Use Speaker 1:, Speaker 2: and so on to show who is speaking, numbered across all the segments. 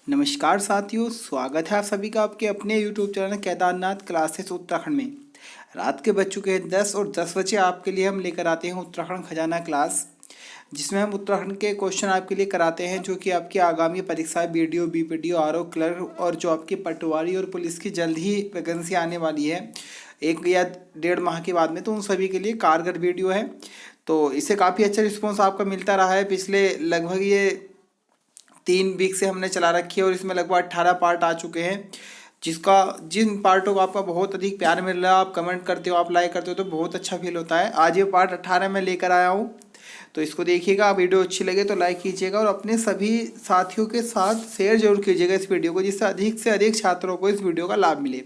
Speaker 1: नमस्कार साथियों, स्वागत है आप सभी का आपके अपने YouTube channel Kedarnath classes Uttarakhand में। रात के बज चुके हैं 10 और 10 बजे आपके लिए हम लेकर आते हैं उत्तराखंड खजाना क्लास, जिसमें हम उत्तराखंड के क्वेश्चन आपके लिए कराते हैं जो कि आपकी आगामी परीक्षाएं बीडीओ, बीपीडीओ, आरओ क्लर्क और जो आपकी पटवारी और पुलिस की जल्द ही वैकेंसी आने वाली है 1 या 1.5 माह के बाद में, तो उन सभी के लिए कारगर वीडियो है। तो इससे काफ़ी अच्छा रिस्पॉन्स आपका मिलता रहा है। पिछले लगभग ये 3 वीक से हमने चला रखी है और इसमें लगभग 18 पार्ट आ चुके हैं, जिन पार्टों को आपका बहुत अधिक प्यार मिल रहा है, आप कमेंट करते हो, आप लाइक करते हो, तो बहुत अच्छा फील होता है। आज ये पार्ट 18 में लेकर आया हूँ, तो इसको देखिएगा। वीडियो अच्छी लगे तो लाइक कीजिएगा और अपने सभी साथियों के साथ शेयर जरूर कीजिएगा इस वीडियो को, जिससे अधिक छात्रों को इस वीडियो का लाभ मिले।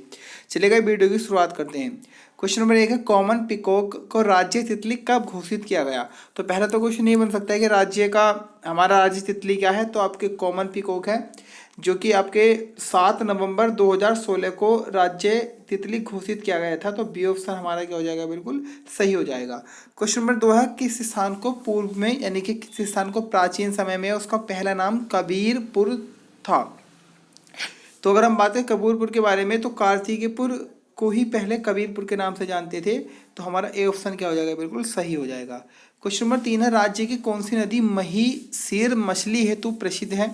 Speaker 1: चलेगा, वीडियो की शुरुआत करते हैं। क्वेश्चन नंबर 1 है, कॉमन पिकॉक को राज्य तितली कब घोषित किया गया? तो पहला तो क्वेश्चन ये बन सकता है कि राज्य का हमारा राज्य तितली क्या है, तो आपके कॉमन पिकॉक है, जो कि आपके 7 नवंबर 2016 को राज्य तितली घोषित किया गया था। तो बी ऑप्शन हमारा क्या हो जाएगा, बिल्कुल सही हो जाएगा। क्वेश्चन नंबर 2 है, किस स्थान को पूर्व में यानी कि किस स्थान को प्राचीन समय में उसका पहला नाम कबीरपुर था? तो अगर हम बात करें कबीरपुर के बारे में, तो कार्तिकेयपुर को ही पहले कबीरपुर के नाम से जानते थे। तो हमारा ए ऑप्शन क्या हो जाएगा, बिल्कुल सही हो जाएगा। क्वेश्चन नंबर 3 है, राज्य की कौन सी नदी महिसीर मछली हेतु प्रसिद्ध है?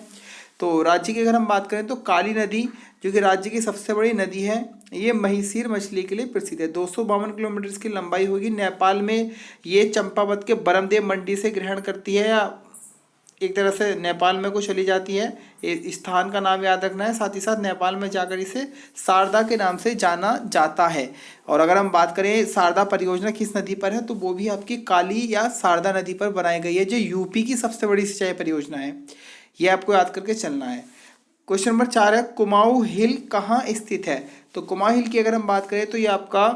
Speaker 1: तो राज्य की अगर हम बात करें तो काली नदी, जो कि राज्य की सबसे बड़ी नदी है, ये महिसीर मछली के लिए प्रसिद्ध है। 252 किलोमीटर इसकी लंबाई होगी। नेपाल में ये चंपावत के बरमदेव मंडी से ग्रहण करती है, या एक तरह से नेपाल में को चली जाती है। इस स्थान का नाम याद रखना है। साथ ही साथ नेपाल में जाकर इसे शारदा के नाम से जाना जाता है। और अगर हम बात करें शारदा परियोजना किस नदी पर है, तो वो भी आपकी काली या शारदा नदी पर बनाई गई है, जो यूपी की सबसे बड़ी सिंचाई परियोजना है। ये आपको याद करके चलना है। क्वेश्चन नंबर 4 है, कुमाऊं हिल कहाँ स्थित है? तो कुमाऊं हिल की अगर हम बात करें तो ये आपका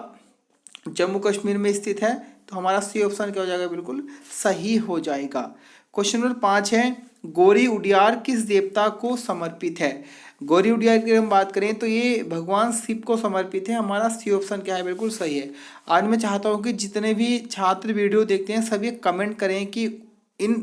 Speaker 1: जम्मू कश्मीर में स्थित है। तो हमारा सी ऑप्शन क्या हो जाएगा, बिल्कुल सही हो जाएगा। क्वेश्चन नंबर 5 है, गौरी उडियार किस देवता को समर्पित है? गौरी उडियार की हम बात करें तो ये भगवान शिव को समर्पित है। हमारा सी ऑप्शन क्या है, बिल्कुल सही है। आज मैं चाहता हूँ कि जितने भी छात्र वीडियो देखते हैं सभी कमेंट करें कि इन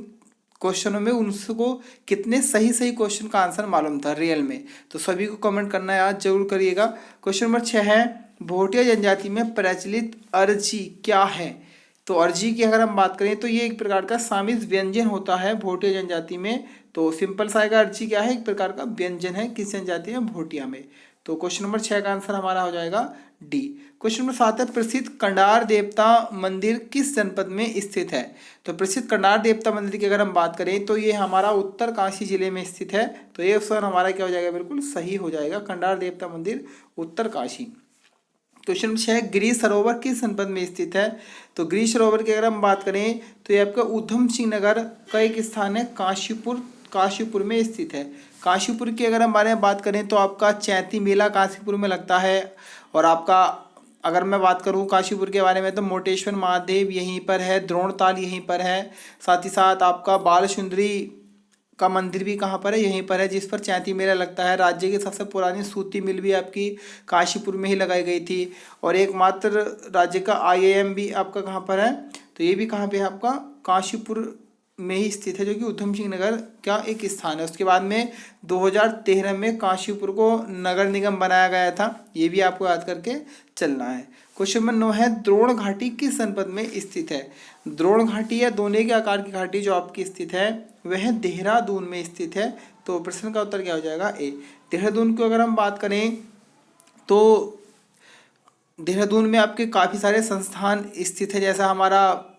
Speaker 1: क्वेश्चनों में उनको कितने सही सही क्वेश्चन का आंसर मालूम था रियल में। तो सभी को कमेंट करना है, आज जरूर करिएगा। क्वेश्चन नंबर 6 है, भोटिया जनजाति में प्रचलित अर्जी क्या है? तो अर्जी की अगर हम बात करें तो ये एक प्रकार का सामिज व्यंजन होता है भोटिया जनजाति में। तो सिंपल सा आएगा, अर्जी क्या है, एक प्रकार का व्यंजन है, किस जनजाति में, भोटिया में। तो क्वेश्चन नंबर 6 का आंसर हमारा हो जाएगा डी। क्वेश्चन नंबर 7 है, प्रसिद्ध कंडार देवता मंदिर किस जनपद में स्थित है? तो प्रसिद्ध कंडार देवता मंदिर की अगर हम बात करें तो ये हमारा उत्तरकाशी जिले में स्थित है। तो ये ऑप्शन हमारा क्या हो जाएगा, बिल्कुल सही हो जाएगा, कंडार देवता मंदिर उत्तरकाशी। क्वेश्चन नंबर 6, गिरीश सरोवर किस जनपद में स्थित है? तो गिरीश सरोवर की अगर हम बात करें तो ये आपका उधम सिंह नगर का एक स्थान है, काशीपुर में स्थित है। काशीपुर की अगर हम बारे में बात करें तो आपका चैती मेला काशीपुर में लगता है। और आपका अगर मैं बात करूं काशीपुर के बारे में तो मोटेश्वर महादेव यहीं पर है, द्रोणताल यहीं पर है। साथ ही साथ आपका बाल सुंदरी का मंदिर भी कहाँ पर है, यहीं पर है, जिस पर चैती मेला लगता है। राज्य की सबसे पुरानी सूती मिल भी आपकी काशीपुर में ही लगाई गई थी। और एकमात्र राज्य का आईआईएम भी आपका कहाँ पर है, तो ये भी कहाँ पे है, आपका काशीपुर में ही स्थित है, जो कि उधम सिंह नगर का एक स्थान है। उसके बाद में 2013 में काशीपुर को नगर निगम बनाया गया था, ये भी आपको याद करके चलना है। क्वेश्चन नंबर 9 है, द्रोण घाटी किस जनपद में स्थित है? द्रोण घाटी या दोने के आकार की घाटी जो आपकी स्थित है वह देहरादून में स्थित है। तो प्रश्न का उत्तर क्या हो जाएगा, ए। देहरादून की अगर हम बात करें तो देहरादून में आपके काफ़ी सारे संस्थान स्थित है, जैसा हमारा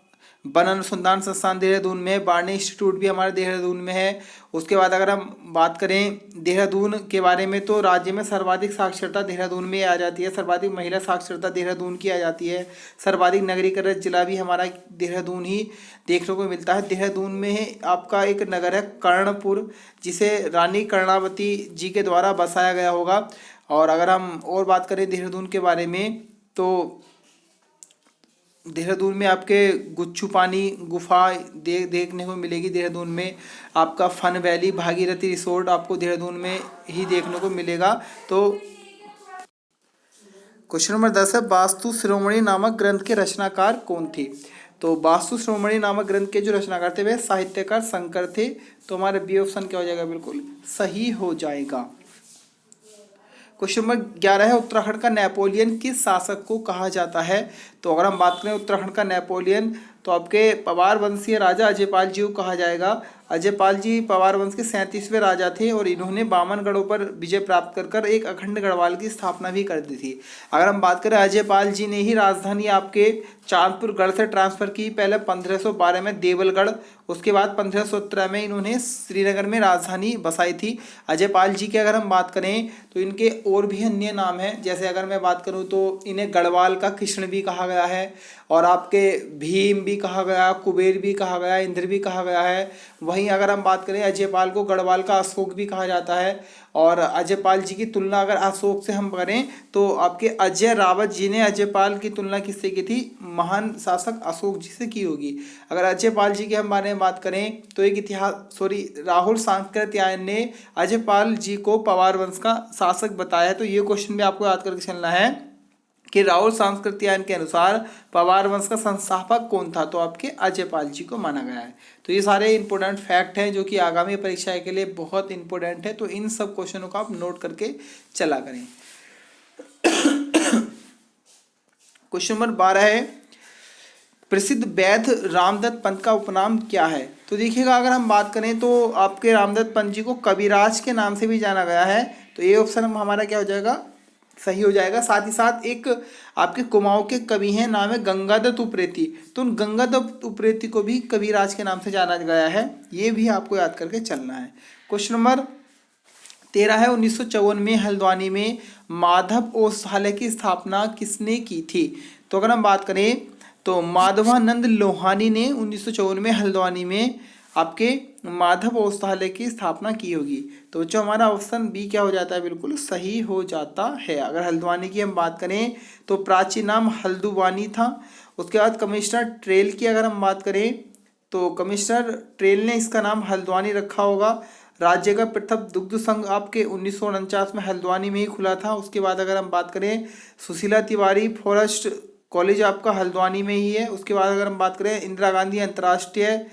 Speaker 1: वन अनुसंधान संस्थान देहरादून में, बार्नी इंस्टीट्यूट भी हमारे देहरादून में है। उसके बाद अगर हम बात करें देहरादून के बारे में तो राज्य में सर्वाधिक साक्षरता देहरादून में आ जाती है, सर्वाधिक महिला साक्षरता देहरादून की आ जाती है। सर्वाधिक नगरीकृत जिला भी हमारा देहरादून ही देखने को मिलता है। देहरादून में आपका एक नगर है कर्णपुर, जिसे रानी कर्णावती जी के द्वारा बसाया गया होगा। और अगर हम और बात करें देहरादून के बारे में तो देहरादून में आपके गुच्छू पानी गुफा देखने को मिलेगी। देहरादून में आपका फन वैली भागीरथी रिसोर्ट आपको देहरादून में ही देखने को मिलेगा। तो क्वेश्चन नंबर 10 है, वास्तु शिरोमणि नामक ग्रंथ के रचनाकार कौन थे? तो वास्तु शिरोमणि नामक ग्रंथ के जो रचना करते हुए साहित्यकार शंकर थे। तो हमारा बी ऑप्शन क्या हो जाएगा, बिल्कुल सही हो जाएगा। क्वेश्चन नंबर 11 है, उत्तराखंड का नेपोलियन किस शासक को कहा जाता है। तो अगर हम बात करें उत्तराखंड का नेपोलियन, तो आपके पवार वंशीय राजा अजयपाल जी को कहा जाएगा। अजयपाल जी पवार वंश के 37वें राजा थे और इन्होंने बामनगढ़ों पर विजय प्राप्त कर कर एक अखंड गढ़वाल की स्थापना भी कर दी थी। अगर हम बात करें, अजयपाल जी ने ही राजधानी आपके चांदपुर गढ़ से ट्रांसफर की, पहले 1512 में देवलगढ़, उसके बाद 1517 में इन्होंने श्रीनगर में राजधानी बसाई थी। अजयपाल जी की अगर हम बात करें तो इनके और भी अन्य नाम हैं, जैसे अगर मैं बात करूं तो इन्हें गढ़वाल का कृष्ण भी कहा गया है, और आपके भीम भी कहा गया, कुबेर भी कहा गया, इंद्र भी कहा गया है। वहीं अगर हम बात करें, अजयपाल को गढ़वाल का अशोक भी कहा जाता है। और अजयपाल जी की तुलना अगर अशोक से हम करें तो आपके अजय रावत जी ने अजयपाल की तुलना किससे की थी, महान शासक अशोक जी से की होगी। अगर अजयपाल जी के हम बारे में बात करें तो एक राहुल सांकृत्यायन ने अजयपाल जी को पवार वंश का शासक बताया है। तो ये क्वेश्चन भी आपको याद करके चलना है कि राहुल सांकृत्यायन के अनुसार पवार वंश का संस्थापक कौन था, तो आपके अजयपाल जी को माना गया है। तो ये सारे इंपॉर्टेंट फैक्ट हैं जो कि आगामी परीक्षा के लिए बहुत इंपॉर्टेंट है, तो इन सब क्वेश्चनों को आप नोट करके चला करें। क्वेश्चन नंबर 12 है, प्रसिद्ध वैद्य रामदत्त पंत का उपनाम क्या है। तो देखिएगा, अगर हम बात करें तो आपके रामदत्त पंत जी को कविराज के नाम से भी जाना गया है। तो ये ऑप्शन हमारा क्या हो जाएगा, सही हो जाएगा। साथ ही साथ एक आपके कुमाऊं के कवि हैं, नाम है गंगादत्त उप्रेती, तो उन गंगादत्त उप्रेती को भी कविराज के नाम से जाना गया है। ये भी आपको याद करके चलना है। क्वेश्चन नंबर 13 है, 1954 में हल्द्वानी में माधव औषधालय की स्थापना किसने की थी। तो अगर हम बात करें तो माधवानंद लोहानी ने 1954 में हल्द्वानी में आपके माधव औषधालय की स्थापना की होगी। तो बच्चों हमारा ऑप्शन बी क्या हो जाता है, बिल्कुल सही हो जाता है। अगर हल्द्वानी की हम बात करें तो प्राचीन नाम हल्दुवानी था। उसके बाद कमिश्नर ट्रेल की अगर हम बात करें तो कमिश्नर ट्रेल ने इसका नाम हल्द्वानी रखा होगा। राज्य का प्रथम दुग्ध संघ आपके 1949 में हल्द्वानी में ही खुला था। उसके बाद अगर हम बात करें, सुशीला तिवारी फॉरेस्ट कॉलेज आपका हल्द्वानी में ही है। उसके बाद अगर हम बात करें, इंदिरा गांधी अंतर्राष्ट्रीय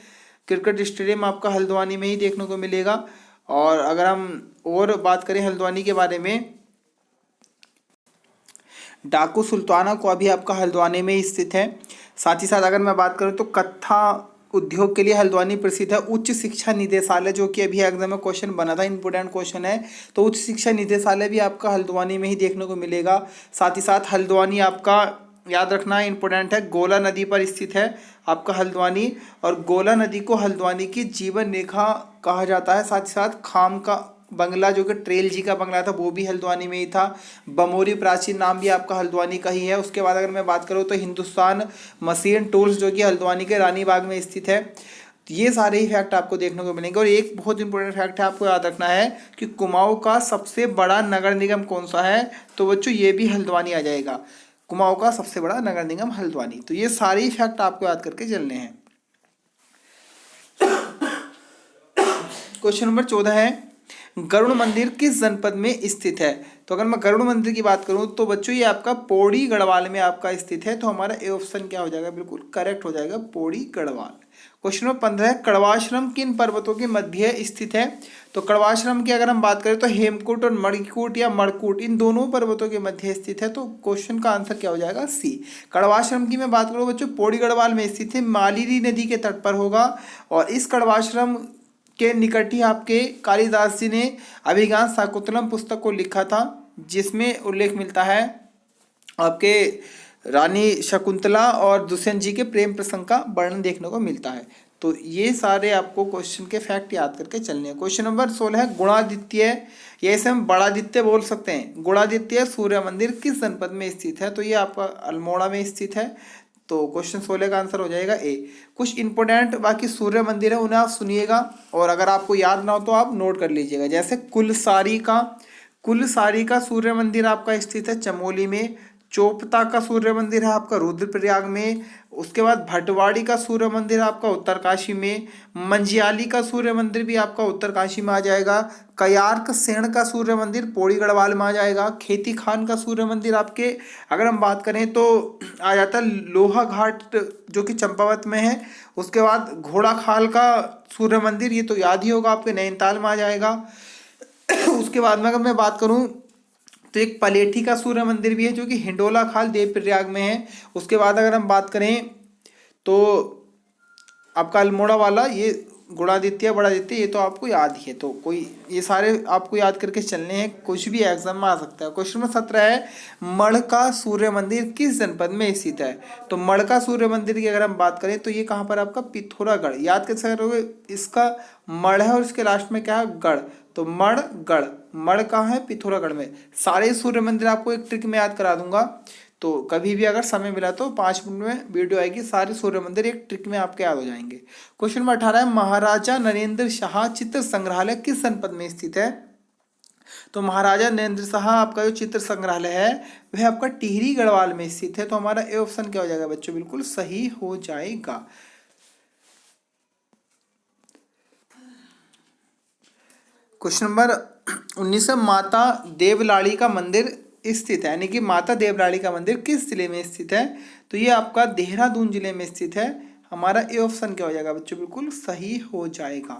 Speaker 1: क्रिकेट स्टेडियम आपका हल्द्वानी में ही देखने को मिलेगा। और अगर हम और बात करें हल्द्वानी के बारे में, डाकू सुल्ताना को अभी आपका हल्द्वानी में ही स्थित है। साथ ही साथ अगर मैं बात करूं तो कत्था उद्योग के लिए हल्द्वानी प्रसिद्ध है। उच्च शिक्षा निदेशालय, जो कि अभी एग्जाम में क्वेश्चन बना था, इंपोर्टेंट क्वेश्चन है, तो उच्च शिक्षा निदेशालय भी आपका हल्द्वानी में ही देखने को मिलेगा। साथ ही साथ हल्द्वानी आपका याद रखना इंपॉर्टेंट है, गोला नदी पर स्थित है आपका हल्द्वानी, और गोला नदी को हल्द्वानी की जीवन रेखा कहा जाता है। साथ ही साथ खाम का बंगला, जो कि ट्रेल जी का बंगला था, वो भी हल्द्वानी में ही था। बमोरी प्राचीन नाम भी आपका हल्द्वानी का ही है। उसके बाद अगर मैं बात करूँ तो हिंदुस्तान मशीन टूल्स, जो कि हल्द्वानी के रानी बाग में स्थित है। ये सारे ही फैक्ट आपको देखने को मिलेंगे। और एक बहुत इंपॉर्टेंट फैक्ट है, आपको याद रखना है कि कुमाऊं का सबसे बड़ा नगर निगम कौन सा है। तो बच्चों ये भी हल्द्वानी आ जाएगा, कुमाऊं का सबसे बड़ा नगर निगम हल्द्वानी। तो ये सारे फैक्ट आपको याद करके चलने हैं। क्वेश्चन नंबर 14 है, गरुड़ मंदिर किस जनपद में स्थित है। तो अगर मैं गरुड़ मंदिर की बात करूं तो बच्चों ये आपका पौड़ी गढ़वाल में आपका स्थित है। तो हमारा ए ऑप्शन क्या हो जाएगा, बिल्कुल करेक्ट हो जाएगा, पौड़ी गढ़वाल। क्वेश्चन नंबर 15 है, कड़वाश्रम किन पर्वतों के मध्य स्थित है। तो कड़वाश्रम की अगर हम बात करें तो हेमकूट और मणिकूट या मणकूट, इन दोनों पर्वतों के मध्य स्थित है। तो क्वेश्चन का आंसर क्या हो जाएगा, सी। कड़वाश्रम की मैं बात करूँ बच्चों, पौड़ी गढ़वाल में स्थित है, मालिनी नदी के तट पर होगा। और इस कड़वाश्रम के निकट ही आपके कालिदास जी ने अभिज्ञान शाकुंतलम पुस्तक को लिखा था, जिसमें उल्लेख मिलता है आपके रानी शकुंतला और दुष्यंत जी के प्रेम प्रसंग का वर्णन देखने को मिलता है। तो ये सारे आपको क्वेश्चन के फैक्ट याद करके चलने हैं। क्वेश्चन नंबर 16 है, गुणादित्य, ये इसे हम बड़ादित्य बोल सकते हैं। गुणादित्य सूर्य मंदिर किस जनपद में स्थित है। तो ये आपका अल्मोड़ा में स्थित है। तो क्वेश्चन 16 का आंसर हो जाएगा ए। कुछ इंपॉर्टेंट बाकी सूर्य मंदिर है, उन्हें आप सुनिएगा, और अगर आपको याद ना हो तो आप नोट कर लीजिएगा। जैसे कुलसारी का सूर्य मंदिर आपका स्थित है चमोली में। चोपता का सूर्य मंदिर है आपका रुद्रप्रयाग में। उसके बाद भटवाड़ी का सूर्य मंदिर है आपका उत्तरकाशी में। मंजियाली का सूर्य मंदिर भी आपका उत्तरकाशी में आ जाएगा। कयार्क सेण का सूर्य मंदिर पौड़ी गढ़वाल में आ जाएगा। खेती खान का सूर्य मंदिर आपके अगर हम बात करें तो आ जाता है लोहा घाट जो कि चंपावत में है। उसके बाद घोड़ा खाल का सूर्य मंदिर, ये तो याद ही होगा आपके, नैनीताल में आ जाएगा। उसके बाद में अगर मैं बात करूं तो एक पलेठी का सूर्य मंदिर भी है जो कि हिंडोला खाल देवप्रयाग में है। उसके बाद अगर हम बात करें तो आपका अल्मोड़ा वाला ये गुणादित्य बड़ादित्य, ये तो आपको याद ही है। तो कोई ये सारे आपको याद करके चलने हैं, कुछ भी एग्जाम में आ सकता है। क्वेश्चन नंबर 17 है मढ़ का सूर्य मंदिर किस जनपद में स्थित है। तो मढ़ का सूर्य मंदिर की अगर हम बात करें तो ये कहाँ पर आपका पिथौरागढ़, याद कैसे करोगे, इसका मढ़ है और इसके लास्ट में क्या है गढ़, तो मढ़ गढ़, मढ़ कहाँ है पिथौरागढ़ में। सारे सूर्य मंदिर आपको एक ट्रिक में याद करा दूंगा, तो कभी भी अगर समय मिला तो 5 मिनट में वीडियो आएगी, सारे सूर्य मंदिर एक ट्रिक में आपके याद हो जाएंगे। क्वेश्चन नंबर 18 है महाराजा नरेंद्र शाह चित्र संग्रहालय किस जनपद में स्थित है। तो महाराजा नरेंद्र शाह आपका जो चित्र संग्रहालय है वह आपका टिहरी गढ़वाल में स्थित है। तो हमारा ए ऑप्शन क्या हो जाएगा बच्चों, बिल्कुल सही हो जाएगा। क्वेश्चन नंबर 19 है माता देवलाड़ी का मंदिर स्थित है, यानी कि माता देवलाड़ी का मंदिर किस जिले में स्थित है। तो ये आपका देहरादून जिले में स्थित है। हमारा ए ऑप्शन क्या हो जाएगा बच्चों, बिल्कुल सही हो जाएगा।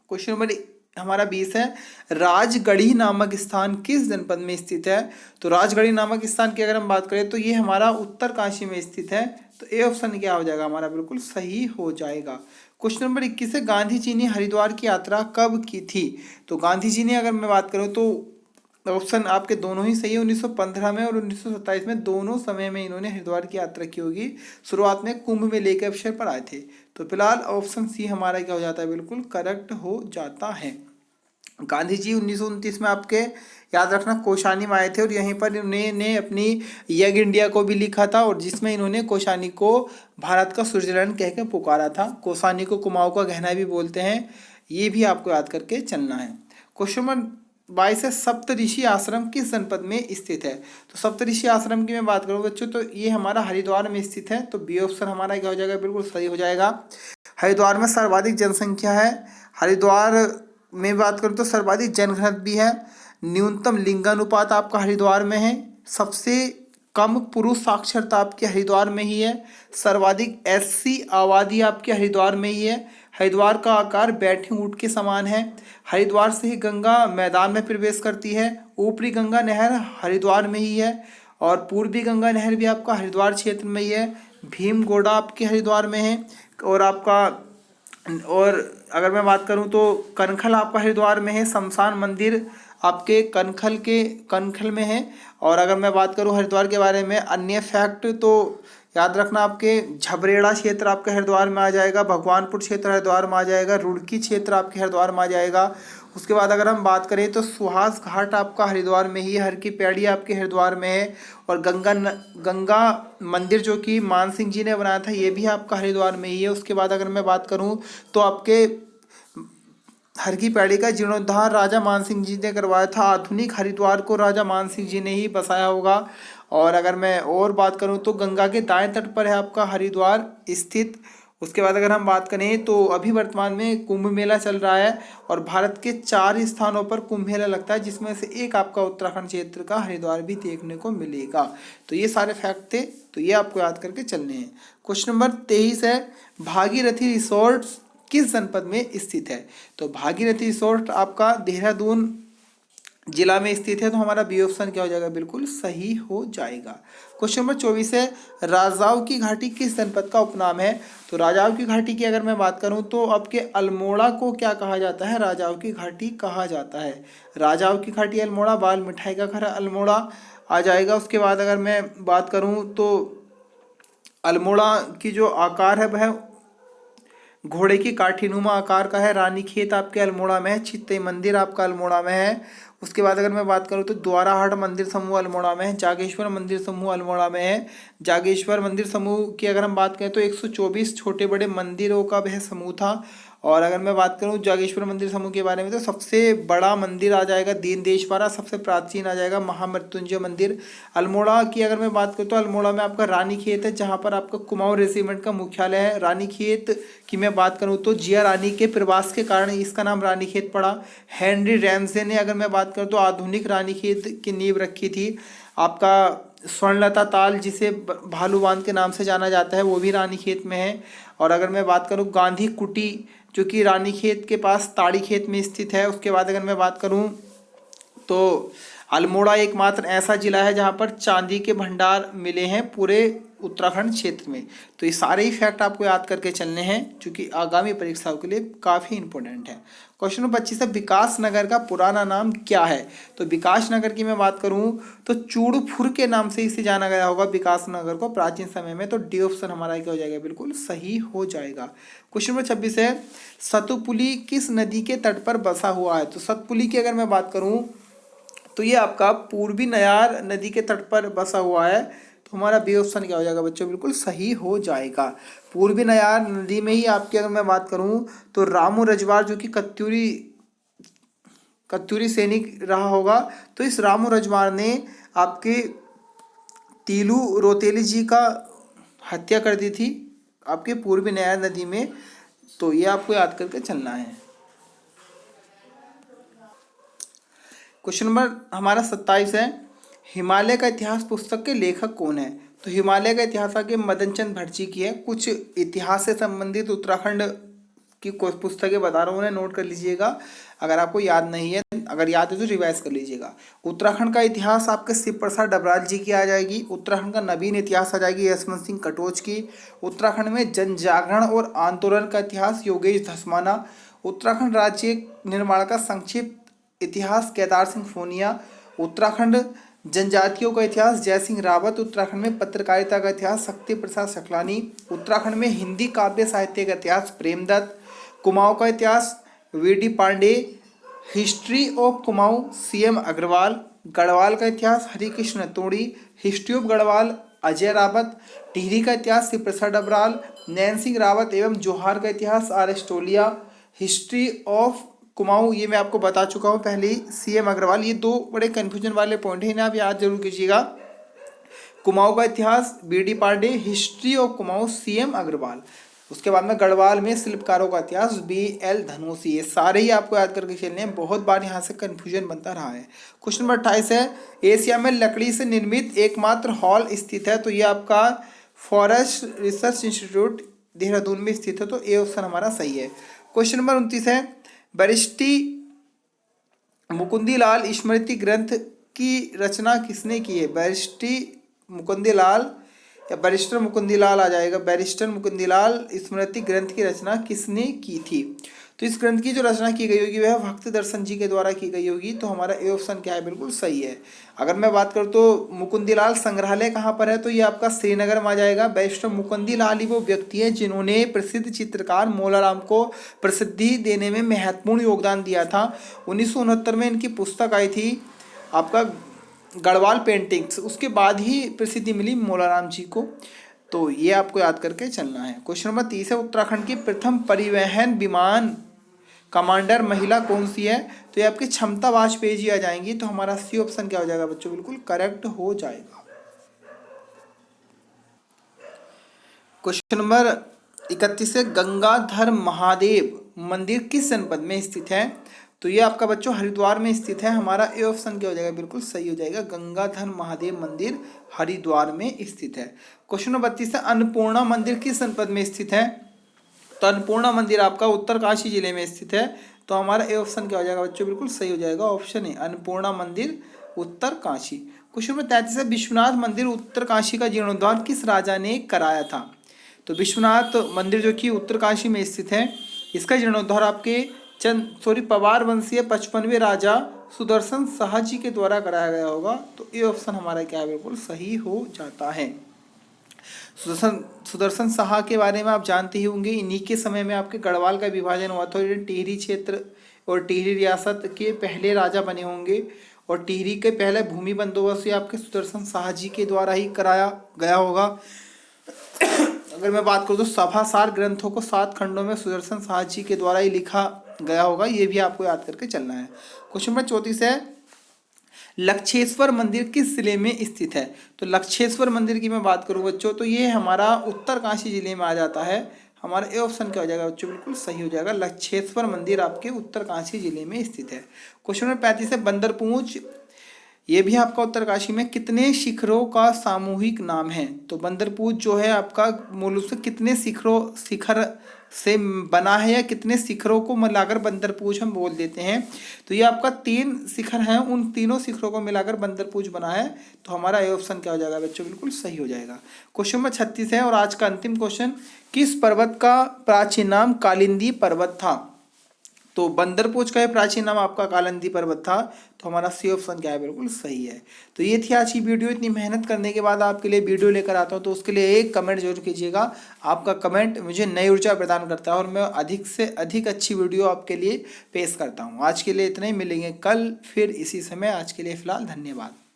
Speaker 1: क्वेश्चन नंबर हमारा 20 है राजगढ़ी नामक स्थान किस जनपद में स्थित है। तो राजगढ़ी नामक स्थान की अगर हम बात करें तो ये हमारा उत्तरकाशी में स्थित है। तो ए ऑप्शन क्या हो जाएगा हमारा, बिल्कुल सही हो जाएगा। क्वेश्चन नंबर 21 है गांधी जी ने हरिद्वार की यात्रा कब की थी। तो गांधी जी ने अगर मैं बात करूं तो ऑप्शन आपके दोनों ही सही है, 1915 में और 1927 में, दोनों समय में इन्होंने हरिद्वार की यात्रा की होगी। शुरुआत में कुंभ मेले के अवसर पर आए थे। तो फिलहाल ऑप्शन सी हमारा क्या हो जाता है, बिल्कुल करेक्ट हो जाता है। गांधी जी 1929 में आपके याद रखना कोशानी में आए थे और यहीं पर इन्होंने अपनी यंग इंडिया को भी लिखा था, और जिसमें इन्होंने कोशानी को भारत का स्विट्जरलैंड कह के पुकारा था। कोसानी को कुमाऊं का गहना भी बोलते हैं, ये भी आपको याद करके चलना है। क्वेश्चन नंबर 22 है सप्तऋषि आश्रम किस जनपद में स्थित है। तो सप्तऋषि आश्रम की मैं बात करूँ बच्चों तो ये हमारा हरिद्वार में स्थित है। तो बी ऑप्शन हमारा क्या हो जाएगा, बिल्कुल सही हो जाएगा। हरिद्वार में सर्वाधिक जनसंख्या है। हरिद्वार में बात करूँ तो सर्वाधिक जनघनत्व भी है। न्यूनतम लिंगानुपात आपका हरिद्वार में है। सबसे कम पुरुष साक्षरता आपके हरिद्वार में ही है। सर्वाधिक एससी आबादी आपके हरिद्वार में ही है। हरिद्वार का आकार बैठे ऊंट के समान है। हरिद्वार से ही गंगा मैदान में प्रवेश करती है। ऊपरी गंगा नहर हरिद्वार में ही है और पूर्वी गंगा नहर भी आपका हरिद्वार क्षेत्र में ही है। भीमगोड़ा आपके हरिद्वार में है और आपका, और अगर मैं बात करूं तो कनखल आपका हरिद्वार में है। शमशान मंदिर आपके कनखल में है। और अगर मैं बात करूं हरिद्वार के बारे में अन्य फैक्ट तो याद रखना आपके झबरेड़ा क्षेत्र आपके हरिद्वार में आ जाएगा। भगवानपुर क्षेत्र हरिद्वार में आ जाएगा। रुड़की क्षेत्र आपके हरिद्वार में आ जाएगा। उसके बाद अगर हम बात करें तो सुहास घाट आपका हरिद्वार में ही है। हर की पैड़ी आपके हरिद्वार में है। और गंगा मंदिर जो कि मान सिंह जी ने बनाया था ये भी आपका हरिद्वार में ही है। उसके बाद अगर मैं बात करूं तो आपके हर की पैड़ी का जीर्णोद्धार राजा मान सिंह जी ने करवाया था। आधुनिक हरिद्वार को राजा मान सिंह जी ने ही बसाया होगा। और अगर मैं और बात करूं तो गंगा के दाएं तट पर है आपका हरिद्वार स्थित। उसके बाद अगर हम बात करें तो अभी वर्तमान में कुंभ मेला चल रहा है और भारत के 4 स्थानों पर कुंभ मेला लगता है, जिसमें से एक आपका उत्तराखंड क्षेत्र का हरिद्वार भी देखने को मिलेगा। तो ये सारे फैक्ट थे, तो ये आपको याद करके चलने हैं। क्वेश्चन नंबर 23 है भागीरथी रिसोर्ट किस जनपद में स्थित है। तो भागीरथी रिसोर्ट आपका देहरादून जिला में स्थित है। तो हमारा बी ऑप्शन क्या हो जाएगा, बिल्कुल सही हो जाएगा। क्वेश्चन नंबर 24 है राजाओं की घाटी किस जनपद का उपनाम है। तो राजाओं की घाटी की अगर मैं बात करूं तो आपके अल्मोड़ा को क्या कहा जाता है, राजाओं की घाटी कहा जाता है। राजाओं की घाटी अल्मोड़ा, बाल मिठाई का घर अल्मोड़ा आ जाएगा। उसके बाद अगर मैं बात करूं तो अल्मोड़ा की जो आकार है वह घोड़े की काठीनुमा आकार का है। रानी खेत आपके अल्मोड़ा में है। चित्तई मंदिर आपका अल्मोड़ा में है। उसके बाद अगर मैं बात करूं तो द्वाराहाट मंदिर समूह अल्मोड़ा में है। जागेश्वर मंदिर समूह अल्मोड़ा में है। जागेश्वर मंदिर समूह की अगर हम बात करें तो 124 छोटे बड़े मंदिरों का वह समूह था। और अगर मैं बात करूँ जागेश्वर मंदिर समूह के बारे में तो सबसे बड़ा मंदिर आ जाएगा दीनदेशपारा, सबसे प्राचीन आ जाएगा महामृत्युंजय मंदिर। अल्मोड़ा की अगर मैं बात करूँ तो अल्मोड़ा में आपका रानीखेत है, जहाँ पर आपका कुमाऊं रेजिमेंट का मुख्यालय है। रानीखेत की मैं बात करूँ तो जिया रानी के प्रवास के कारण इसका नाम रानीखेत पड़ा। हेनरी रैमसे ने अगर मैं बात करूँ तो आधुनिक रानीखेत की नींव रखी थी। आपका स्वर्णलता ताल जिसे भालू बांध के नाम से जाना जाता है, वो भी रानीखेत में है। और अगर मैं बात करूँ गांधी कुटी जो कि रानीखेत के पास ताड़ी खेत में स्थित है। उसके बाद अगर मैं बात करूँ तो अल्मोड़ा एकमात्र ऐसा जिला है जहाँ पर चांदी के भंडार मिले हैं पूरे उत्तराखंड क्षेत्र में। तो ये सारे ही फैक्ट आपको याद करके चलने हैं, क्योंकि आगामी परीक्षाओं के लिए काफ़ी इंपॉर्टेंट है। क्वेश्चन नंबर 25 है, विकास नगर का पुराना नाम क्या है? तो विकास नगर की मैं बात करूं तो चूड़फुर के नाम से इसे जाना गया होगा विकास नगर को प्राचीन समय में। तो डी ऑप्शन हमारा क्या हो जाएगा, बिल्कुल सही हो जाएगा। क्वेश्चन नंबर 26 है, सतपुली किस नदी के तट पर बसा हुआ है? तो सतपुली की अगर मैं बात करूं तो ये आपका पूर्वी नयार नदी के तट पर बसा हुआ है। तो हमारा बी ऑप्शन क्या हो जाएगा बच्चों, बिल्कुल सही हो जाएगा। पूर्वी नयार नदी में ही आपकी अगर मैं बात करूं तो रामू रजवाड़ जो कि कत्यूरी सैनिक रहा होगा, तो इस रामू रजवाड़ ने आपके तीलू रोतेली जी का हत्या कर दी थी आपके पूर्वी नयार नदी में। तो ये आपको याद करके चलना है। क्वेश्चन नंबर हमारा 27 है, हिमालय का इतिहास पुस्तक के लेखक कौन है? तो हिमालय का इतिहास आगे मदन चंद भटजी की है। कुछ इतिहास से संबंधित उत्तराखंड की कुछ पुस्तकें बता रहा हूँ, उन्हें नोट कर लीजिएगा। अगर आपको याद नहीं है, अगर याद है तो रिवाइज कर लीजिएगा। उत्तराखंड का इतिहास आपके शिव प्रसाद डबराल जी की आ जाएगी। उत्तराखंड का नवीन इतिहास आ जाएगी यशवंत सिंह कटोच की। उत्तराखंड में जन जागरण और आंदोलन का इतिहास योगेश धस्माना। उत्तराखंड राज्य निर्माण का संक्षिप्त इतिहास केदार सिंह फोनिया। उत्तराखंड जनजातियों का इतिहास जय सिंह रावत। उत्तराखंड में पत्रकारिता का इतिहास शक्ति प्रसाद सकलानी। उत्तराखंड में हिंदी काव्य साहित्य का इतिहास प्रेमदत्त। कुमाऊं का इतिहास VD. Pandey. History of Kumaon CM. Agrawal. Garhwal का इतिहास हरिकृष्ण तोड़ी। History of Garhwal Ajay Rawat. टिहरी का इतिहास शिव प्रसाद डबराल। नैन सिंह रावत एवं जोहार का इतिहास RS. Tolia. History of Kumaon ये मैं आपको बता चुका हूँ पहले ही, सी.एम. अग्रवाल। ये दो बड़े कन्फ्यूजन वाले पॉइंट हैं, इन्हें आप याद जरूर कीजिएगा। कुमाऊं का इतिहास B D. Pande. History of Kumaon CM. Agrawal. उसके बाद में गढ़वाल में शिल्पकारों का इतिहास बी.एल. धनोसी। ये सारे ही आपको याद करके चलने हैं, बहुत बार यहाँ से कन्फ्यूजन बनता रहा है। क्वेश्चन नंबर 28 है, एशिया में लकड़ी से निर्मित एकमात्र हॉल स्थित है? तो ये आपका फॉरेस्ट रिसर्च इंस्टीट्यूट देहरादून में स्थित है। तो ए ऑप्शन हमारा सही है। क्वेश्चन नंबर 29 है, बरिष्टी मुकुंदीलाल स्मृति ग्रंथ की रचना किसने की है? बरिष्टी मुकुंदीलाल या बैरिस्टर मुकुंदीलाल आ जाएगा। बैरिस्टर मुकुंदीलाल स्मृति ग्रंथ की रचना किसने की थी? तो इस ग्रंथ की जो रचना की गई होगी वह भक्त दर्शन जी के द्वारा की गई होगी। तो हमारा ए ऑप्शन क्या है, बिल्कुल सही है। अगर मैं बात करूँ तो मुकुंदीलाल संग्रहालय कहाँ पर है? तो ये आपका श्रीनगर में आ जाएगा। बैरिस्टर मुकुंदीलाल ही वो व्यक्ति है जिन्होंने प्रसिद्ध चित्रकार मोलाराम को प्रसिद्धि देने में महत्वपूर्ण योगदान दिया था। 1969 में इनकी पुस्तक आई थी आपका गढ़वाल पेंटिंग्स, उसके बाद ही प्रसिद्धि मिली मोलाराम जी को। तो ये आपको याद करके चलना है। क्वेश्चन नंबर 30 है, उत्तराखंड की प्रथम परिवहन विमान कमांडर महिला कौन सी है? तो ये आपकी क्षमता वाजपेयी जी आ जाएंगी। तो हमारा सी ऑप्शन क्या हो जाएगा बच्चों, बिल्कुल करेक्ट हो जाएगा। क्वेश्चन नंबर 31 है, गंगाधर महादेव मंदिर किस जनपद में स्थित है? तो ये आपका बच्चों हरिद्वार में स्थित है। हमारा ए ऑप्शन क्या हो जाएगा, बिल्कुल सही हो जाएगा। गंगाधर महादेव मंदिर हरिद्वार में स्थित है। क्वेश्चन नंबर 32 है, अन्नपूर्णा मंदिर किस जनपद में स्थित है? तो अन्नपूर्णा मंदिर आपका उत्तरकाशी जिले में स्थित है। तो हमारा ए ऑप्शन क्या हो जाएगा बच्चों, बिल्कुल सही हो जाएगा। ऑप्शन ए अन्नपूर्णा मंदिर उत्तरकाशी। क्वेश्चन नंबर 33 है, विश्वनाथ मंदिर उत्तरकाशी का जीर्णोद्धार किस राजा ने कराया था? तो विश्वनाथ मंदिर जो कि उत्तरकाशी में स्थित है, इसका जीर्णोद्धार आपके पवार वंशीय 55वें राजा सुदर्शन शाह जी के द्वारा कराया गया होगा। तो ये ऑप्शन हमारा क्या है, बिल्कुल सही हो जाता है। सुदर्शन शाह के बारे में आप जानते ही होंगे। इन्हीं के समय में आपके गढ़वाल का विभाजन हुआ था। टिहरी क्षेत्र और टिहरी रियासत के पहले राजा बने होंगे। और टिहरी के पहले भूमि बंदोबस्त आपके सुदर्शन शाह जी के द्वारा ही कराया गया होगा। अगर मैं बात करूँ तो सभासार ग्रंथों को 7 खंडों में सुदर्शन साहू जी के द्वारा ही लिखा गया होगा, ये भी आपको याद करके चलना है। क्वेश्चन नंबर 34 है, लक्षेश्वर मंदिर किस जिले में स्थित है? तो लक्षेश्वर मंदिर की मैं बात करूं बच्चों तो ये हमारा उत्तरकाशी जिले में आ जाता है। हमारा ए ऑप्शन क्या हो जाएगा बच्चों? बिल्कुल सही हो जाएगा, लक्षेश्वर मंदिर आपके उत्तरकाशी जिले में स्थित है। क्वेश्चन नंबर 35 है, बंदरपूंछ ये भी आपका उत्तरकाशी में कितने शिखरों का सामूहिक नाम है? तो बंदरपूंछ जो है आपका मूल रूप से कितने शिखर से बना है या कितने शिखरों को मिलाकर बंदरपूंछ हम बोल देते हैं? तो ये आपका 3 शिखर हैं, उन तीनों शिखरों को मिलाकर बंदरपूंछ बना है। तो हमारा ए ऑप्शन क्या हो जाएगा बच्चों? बिल्कुल सही हो जाएगा। क्वेश्चन नंबर 36 है और आज का अंतिम क्वेश्चन, किस पर्वत का प्राचीन नाम कालिंदी पर्वत था? तो बंदरपूंछ का प्राचीन नाम आपका कालिंदी पर्वत था। तो हमारा सी ऑप्शन क्या है? बिल्कुल सही है। तो ये थी आज की वीडियो। इतनी मेहनत करने के बाद आपके लिए वीडियो लेकर आता हूँ तो उसके लिए एक कमेंट जरूर कीजिएगा। आपका कमेंट मुझे नई ऊर्जा प्रदान करता है और मैं अधिक से अधिक अच्छी वीडियो आपके लिए पेश करता हूँ। आज के लिए इतना ही, मिलेंगे कल फिर इसी समय। आज के लिए फिलहाल धन्यवाद।